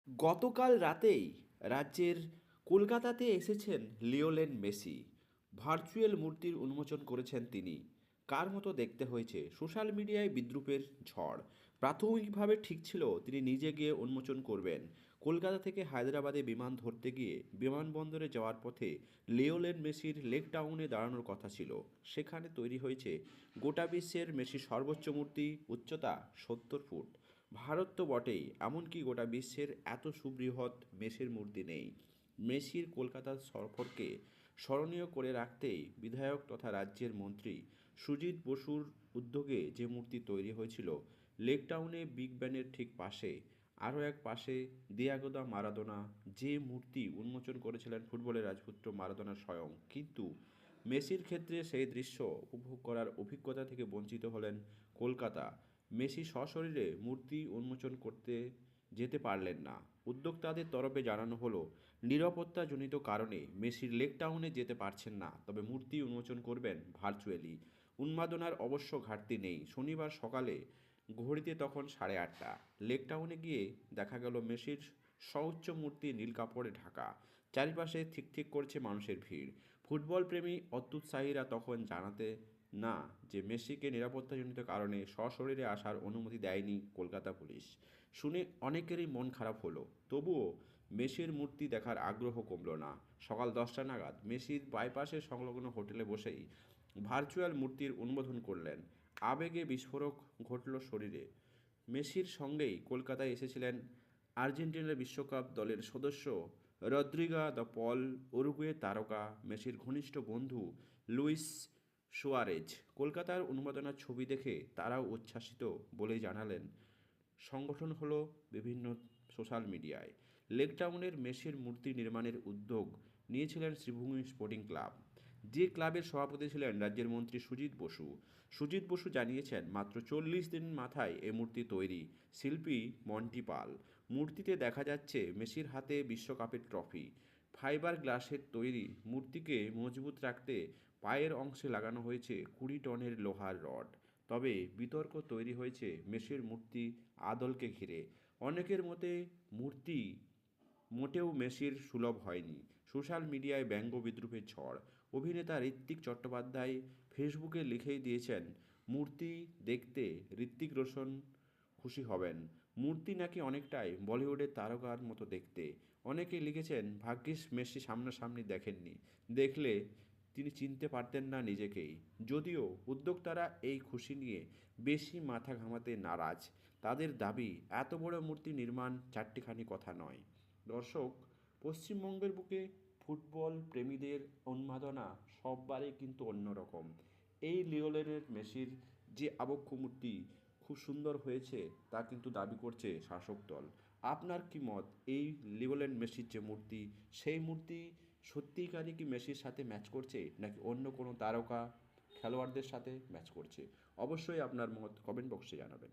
গতকাল রাতেই রাজ্যের কলকাতাতে এসেছেন লিওনেল মেসি। ভার্চুয়াল মূর্তির উন্মোচন করেছেন তিনি। কার মতো দেখতে হয়েছে? সোশ্যাল মিডিয়ায় বিদ্রূপের ঝড়। প্রাথমিকভাবে ঠিক ছিল তিনি নিজে গিয়ে উন্মোচন করবেন। কলকাতা থেকে হায়দ্রাবাদে বিমান ধরতে গিয়ে বিমানবন্দরে যাওয়ার পথে লিওনেল মেসির লেক টাউনে দাঁড়ানোর কথা ছিল। সেখানে তৈরি হয়েছে গোটা বিশ্বের মেসির সর্বোচ্চ মূর্তি, উচ্চতা 70 ফুট। ভারত তো বটেই, এমনকি গোটা বিশ্বের এত সুবৃহৎ মেসির মূর্তি নেই। মেসির কলকাতার সফরকে স্মরণীয় করে রাখতেই বিধায়ক তথা রাজ্যের মন্ত্রী সুজিত বসুর উদ্যোগে যে মূর্তি তৈরি হয়েছিল লেক টাউনে বিগ ব্যানের ঠিক পাশে, আরও এক পাশে দিয়াগোদা মারাদোনা যে মূর্তি উন্মোচন করেছিলেন ফুটবলের রাজপুত্র মারাদোনা স্বয়ং। কিন্তু মেসির ক্ষেত্রে সেই দৃশ্য উপভোগ করার অভিজ্ঞতা থেকে বঞ্চিত হলেন কলকাতা। মেসি সশরীরে মূর্তি উন্মোচন করতে যেতে পারলেন না। উদ্যোক্তাদের তরফে জানানো হলো, নিরাপত্তাজনিত কারণে মেসির লেক টাউনে যেতে পারছেন না, তবে মূর্তি উন্মোচন করবেন ভার্চুয়ালি। উন্মাদনার অবশ্য ঘাটতি নেই। শনিবার সকালে ঘড়িতে তখন 8:30। লেক টাউনে গিয়ে দেখা গেল মেসির সউচ্চ মূর্তি নীল কাপড়ে ঢাকা। চারিপাশে ঠিক ঠিক করছে মানুষের ভিড়। ফুটবল প্রেমী অত্যুৎসাহীরা তখন জানাতে না যে মেসিকে নিরাপত্তাজনিত কারণে সশরীরে আসার অনুমতি দেয়নি কলকাতা পুলিশ। শুনে অনেকেরই মন খারাপ হলো। তবুও মেসির মূর্তি দেখার আগ্রহ কমল না। সকাল 10টা নাগাদ মেসির বাইপাসের সংলগ্ন হোটেলে বসেই ভার্চুয়াল মূর্তির উন্মোদন করলেন। আবেগে বিস্ফোরক ঘটল শরীরে। মেসির সঙ্গেই কলকাতায় এসেছিলেন আর্জেন্টিনার বিশ্বকাপ দলের সদস্য রদ্রিগা দ্য পল, উরুগুয়ে তারকা মেসির ঘনিষ্ঠ বন্ধু লুইস সুয়ারেজ। কলকাতার উন্মাদনার ছবি দেখে তারাও উচ্ছ্বাসিত বলেই জানালেন। সংগঠন হলো বিভিন্ন সোশ্যাল মিডিয়ায়। লেক টাউনের মেসির মূর্তি নির্মাণের উদ্যোগ নিয়েছিলেন শ্রীভূমি স্পোর্টিং ক্লাব, যে ক্লাবের সভাপতি ছিলেন রাজ্যের মন্ত্রী সুজিত বসু। সুজিত বসু জানিয়েছেন, মাত্র 40 দিন মাথায় এ মূর্তি তৈরি। শিল্পী মন্টি পাল। মূর্তিতে দেখা যাচ্ছে মেসির হাতে বিশ্বকাপের ট্রফি। ফাইবার গ্লাসের তৈরি মূর্তিকে মজবুত রাখতে পায়ের অংশে লাগানো হয়েছে 20 টনের লোহার রড। তবে বিতর্ক তৈরি হয়েছে মেসির মূর্তি আদলকে ঘিরে। অনেকের মতে মূর্তি মোটেও মেসির সুলভ হয়নি। সোশ্যাল মিডিয়ায় ব্যঙ্গ বিদ্রূপের ঝড়। অভিনেতা ঋত্বিক চট্টোপাধ্যায় ফেসবুকে লিখেই দিয়েছেন, মূর্তি দেখতে ঋত্বিক রোশন খুশি হবেন। মূর্তি নাকি অনেকটাই বলিউডের তারকার মতো দেখতে। অনেকে লিখেছেন, ভাগ্যিস মেসি সামনাসামনি দেখেননি, দেখলে তিনি চিনতে পারতেন না নিজেকেই। যদিও উদ্যোক্তারা এই খুশি নিয়ে বেশি মাথা ঘামাতে নারাজ। তাদের দাবি, এত বড় মূর্তি নির্মাণ চারটিখানি কথা নয়। দর্শক, পশ্চিমবঙ্গের বুকে ফুটবল প্রেমীদের উন্মাদনা সববারই কিন্তু অন্যরকম। এই লিওনেল মেসির যে আবক্ষ মূর্তি খুব সুন্দর হয়েছে তা কিন্তু দাবি করছে শাসক দল। আপনার কি মত? এই লিওনেল মেসির যে মূর্তি, সেই মূর্তি সত্যিকারই কি মেসির সাথে ম্যাচ করছে, নাকি অন্য কোনো তারকা খেলোয়াড়দের সাথে ম্যাচ করছে? অবশ্যই আপনার মত কমেন্ট বক্সে জানাবেন।